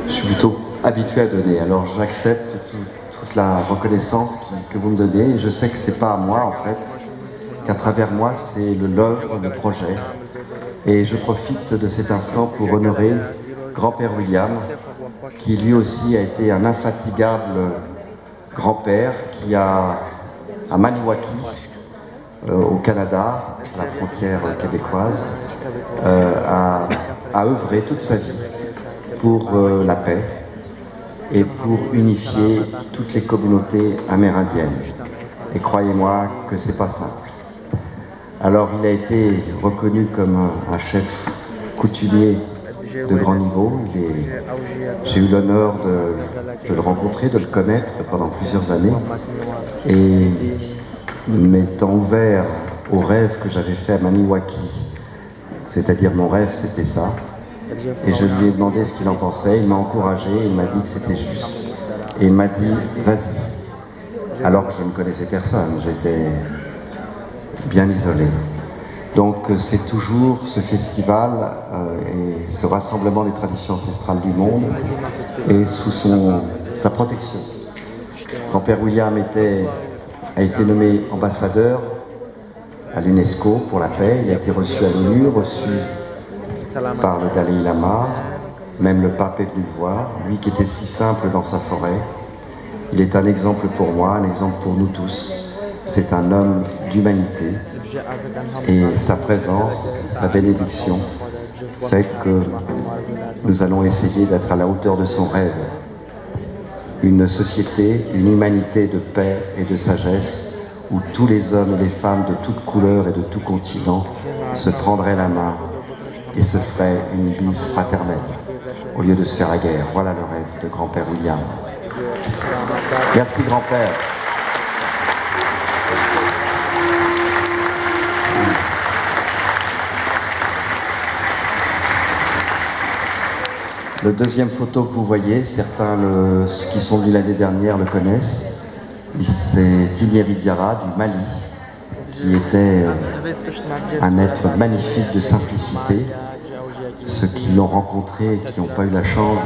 Je suis plutôt habitué à donner, alors j'accepte toute la reconnaissance que vous me donnez, et je sais que c'est pas à moi en fait, qu'à travers moi c'est l'œuvre, le projet, et je profite de cet instant pour honorer grand-père William, qui lui aussi a été un infatigable grand-père, qui a, à Maniwaki, au Canada, à la frontière québécoise, a œuvré toute sa vie pour la paix et pour unifier toutes les communautés amérindiennes. Et croyez-moi que c'est pas simple. Alors il a été reconnu comme un chef coutumier de grand niveau. J'ai eu l'honneur de le rencontrer, de le connaître pendant plusieurs années. Et m'étant ouvert au rêve que j'avais fait à Maniwaki, c'est-à-dire mon rêve c'était ça, et je lui ai demandé ce qu'il en pensait, il m'a encouragé, il m'a dit que c'était juste, et il m'a dit vas-y, alors que je ne connaissais personne, j'étais bien isolé. Donc c'est toujours ce festival et ce rassemblement des traditions ancestrales du monde et sous sa protection. Grand-père William a été nommé ambassadeur à l'UNESCO pour la paix, il a été reçu à l'ONU, reçu par le Dalai Lama, même le pape est venu le voir, lui qui était si simple dans sa forêt. Il est un exemple pour moi, un exemple pour nous tous. C'est un homme d'humanité et sa présence, sa bénédiction fait que nous allons essayer d'être à la hauteur de son rêve. Une société, une humanité de paix et de sagesse où tous les hommes et les femmes de toutes couleurs et de tout continent se prendraient la main et se feraient une bise fraternelle au lieu de se faire la guerre. Voilà le rêve de grand-père William. Merci grand-père. Le deuxième photo que vous voyez, certains qui sont venus l'année dernière le connaissent. C'est Tinieri Diarra du Mali, qui était un être magnifique de simplicité. Ceux qui l'ont rencontré et qui n'ont pas eu la chance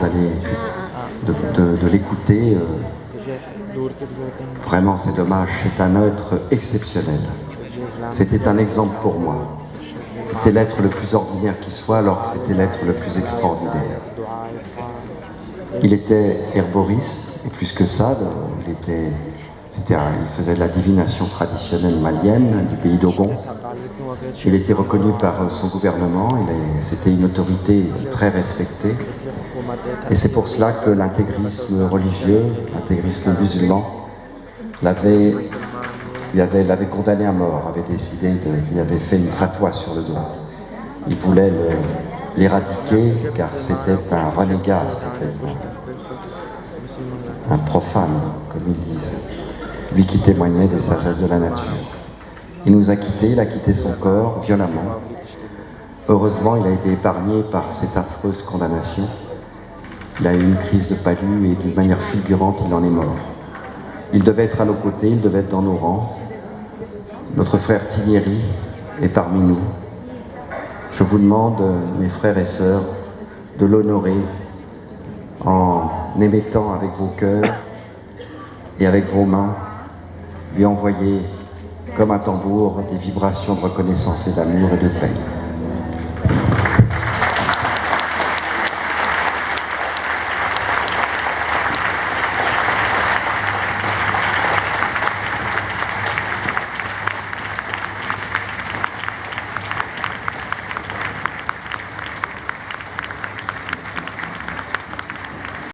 de l'écouter, vraiment c'est dommage, c'est un être exceptionnel. C'était un exemple pour moi. C'était l'être le plus ordinaire qui soit, alors que c'était l'être le plus extraordinaire. Il était herboriste, et plus que ça, il faisait de la divination traditionnelle malienne du pays d'Ogon. Il était reconnu par son gouvernement, c'était une autorité très respectée. Et c'est pour cela que l'intégrisme religieux, l'intégrisme musulman, l'avait condamné à mort, lui avait fait une fatwa sur le dos. Il voulait l'éradiquer car c'était un renégat, c'était un profane, comme ils disent. Lui qui témoignait des sagesses de la nature. Il nous a quittés, il a quitté son corps violemment. Heureusement, il a été épargné par cette affreuse condamnation. Il a eu une crise de palu et d'une manière fulgurante, il en est mort. Il devait être à nos côtés, il devait être dans nos rangs. Notre frère Tinieri est parmi nous. Je vous demande, mes frères et sœurs, de l'honorer en émettant avec vos cœurs et avec vos mains, lui envoyer comme un tambour des vibrations de reconnaissance et d'amour et de paix.